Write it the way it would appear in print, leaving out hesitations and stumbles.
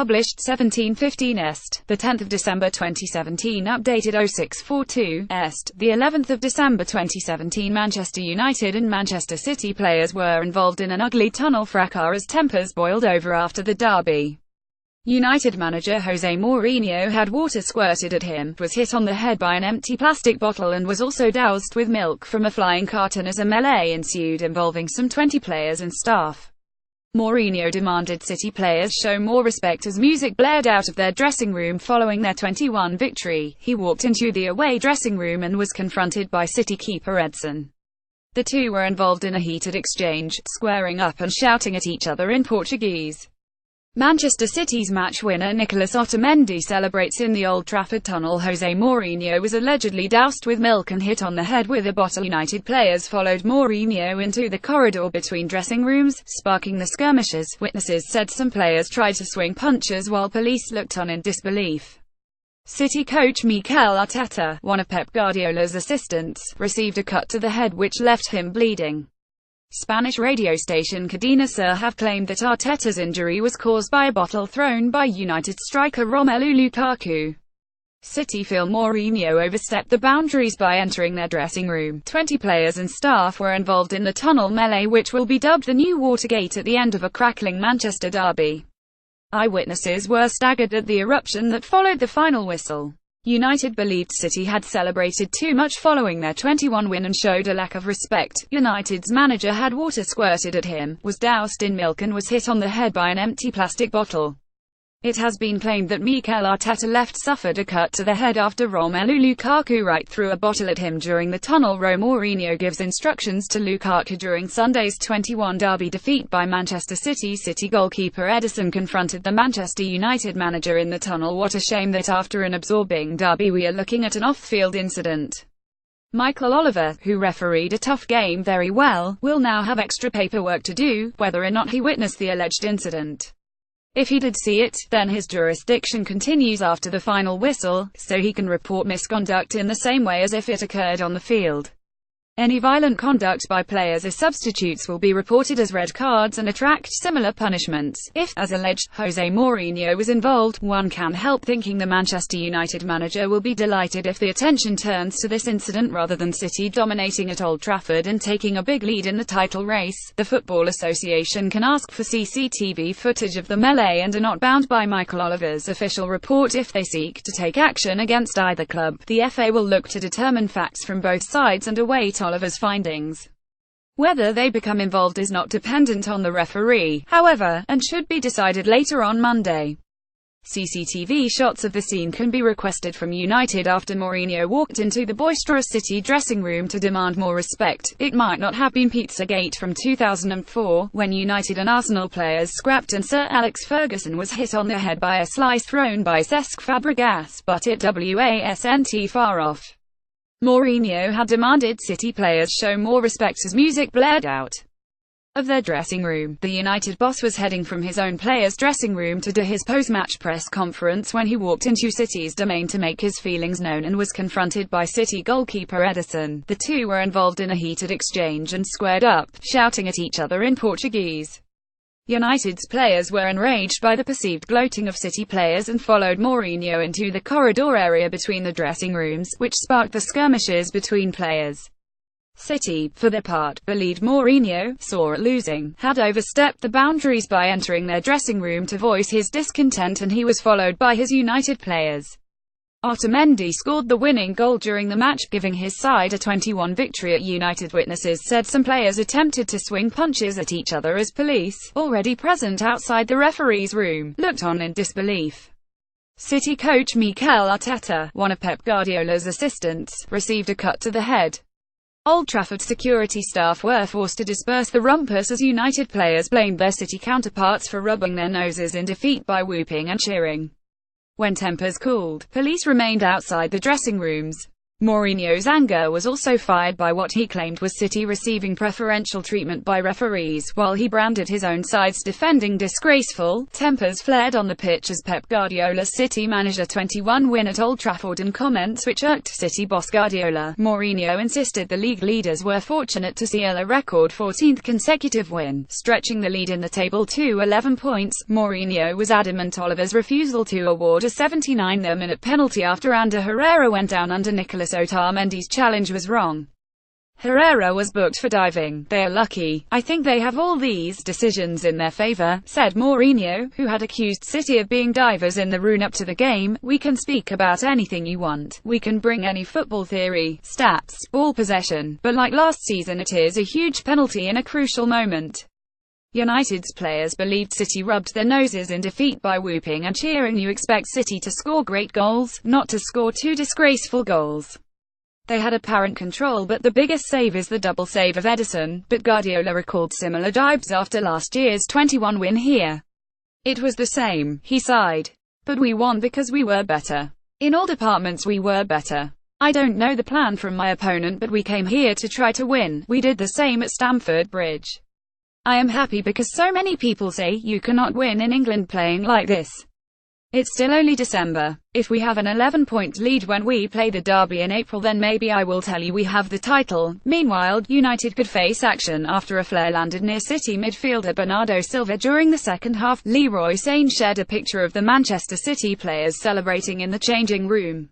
published 1715 Est, the 10th of December 2017, updated 0642 Est, the 11th of December 2017. Manchester United and Manchester City players were involved in an ugly tunnel fracas as tempers boiled over after the derby. United manager Jose Mourinho had water squirted at him, was hit on the head by an empty plastic bottle and was also doused with milk from a flying carton as a melee ensued involving some 20 players and staff. Mourinho demanded City players show more respect as music blared out of their dressing room following their 2-1 victory. He walked into the away dressing room and was confronted by City keeper Ederson. The two were involved in a heated exchange, squaring up and shouting at each other in Portuguese. Manchester City's match winner Nicolas Otamendi celebrates in the Old Trafford tunnel. Jose Mourinho was allegedly doused with milk and hit on the head with a bottle. United players followed Mourinho into the corridor between dressing rooms, sparking the skirmishes. Witnesses said some players tried to swing punches while police looked on in disbelief. City coach Mikel Arteta, one of Pep Guardiola's assistants, received a cut to the head which left him bleeding. Spanish radio station Cadena Ser have claimed that Arteta's injury was caused by a bottle thrown by United striker Romelu Lukaku. City feel Mourinho overstepped the boundaries by entering their dressing room. 20 players and staff were involved in the tunnel melee, which will be dubbed the new Watergate, at the end of a crackling Manchester derby. Eyewitnesses were staggered at the eruption that followed the final whistle. United believed City had celebrated too much following their 2-1 win and showed a lack of respect. United's manager had water squirted at him, was doused in milk and was hit on the head by an empty plastic bottle. It has been claimed that Mikel Arteta suffered a cut to the head after Romelu Lukaku right threw a bottle at him during the tunnel row. Mourinho gives instructions to Lukaku during Sunday's 2-1 derby defeat by Manchester City. City goalkeeper Ederson confronted the Manchester United manager in the tunnel. "What a shame that after an absorbing derby we are looking at an off-field incident. Michael Oliver, who refereed a tough game very well, will now have extra paperwork to do, whether or not he witnessed the alleged incident. If he did see it, then his jurisdiction continues after the final whistle, so he can report misconduct in the same way as if it occurred on the field. Any violent conduct by players as substitutes will be reported as red cards and attract similar punishments. If, as alleged, Jose Mourinho was involved, one can't help thinking the Manchester United manager will be delighted if the attention turns to this incident rather than City dominating at Old Trafford and taking a big lead in the title race. The Football Association can ask for CCTV footage of the melee and are not bound by Michael Oliver's official report if they seek to take action against either club. The FA will look to determine facts from both sides and await Oliver's findings. Whether they become involved is not dependent on the referee, however, and should be decided later on Monday. CCTV shots of the scene can be requested from United after Mourinho walked into the boisterous City dressing room to demand more respect. It might not have been Pizzagate from 2004, when United and Arsenal players scrapped and Sir Alex Ferguson was hit on the head by a slice thrown by Cesc Fabregas, but it wasn't far off. Mourinho had demanded City players show more respect as music blared out of their dressing room. The United boss was heading from his own players' dressing room to do his post-match press conference when he walked into City's domain to make his feelings known and was confronted by City goalkeeper Ederson. The two were involved in a heated exchange and squared up, shouting at each other in Portuguese. United's players were enraged by the perceived gloating of City players and followed Mourinho into the corridor area between the dressing rooms, which sparked the skirmishes between players. City, for their part, believed Mourinho, sore at losing, had overstepped the boundaries by entering their dressing room to voice his discontent, and he was followed by his United players. Otamendi scored the winning goal during the match, giving his side a 2-1 victory at United. Witnesses said some players attempted to swing punches at each other as police, already present outside the referee's room, looked on in disbelief. City coach Mikel Arteta, one of Pep Guardiola's assistants, received a cut to the head. Old Trafford security staff were forced to disperse the rumpus as United players blamed their City counterparts for rubbing their noses in defeat by whooping and cheering. When tempers cooled, police remained outside the dressing rooms. Mourinho's anger was also fired by what he claimed was City receiving preferential treatment by referees, while he branded his own side's defending disgraceful. Tempers flared on the pitch as Pep Guardiola's City manager 21 win at Old Trafford, and comments which irked City boss Guardiola. Mourinho insisted the league leaders were fortunate to seal a record 14th consecutive win, stretching the lead in the table to 11 points. Mourinho was adamant Oliver's refusal to award a 79th-minute penalty after Ander Herrera went down under Nicolas Otamendi's challenge was wrong. Herrera was booked for diving. "They are lucky. I think they have all these decisions in their favour," said Mourinho, who had accused City of being divers in the run-up to the game. "We can speak about anything you want. We can bring any football theory, stats, ball possession, but like last season it is a huge penalty in a crucial moment." United's players believed City rubbed their noses in defeat by whooping and cheering. "You expect City to score great goals, not to score two disgraceful goals. They had apparent control, but the biggest save is the double save of Ederson." But Guardiola recalled similar jibes after last year's 21 win here. "It was the same," he sighed. "But we won because we were better. In all departments we were better. I don't know the plan from my opponent, but we came here to try to win. We did the same at Stamford Bridge. I am happy because so many people say you cannot win in England playing like this. It's still only December. If we have an 11-point lead when we play the derby in April, then maybe I will tell you we have the title." Meanwhile, United could face action after a flare landed near City midfielder Bernardo Silva during the second half. Leroy Sane shared a picture of the Manchester City players celebrating in the changing room.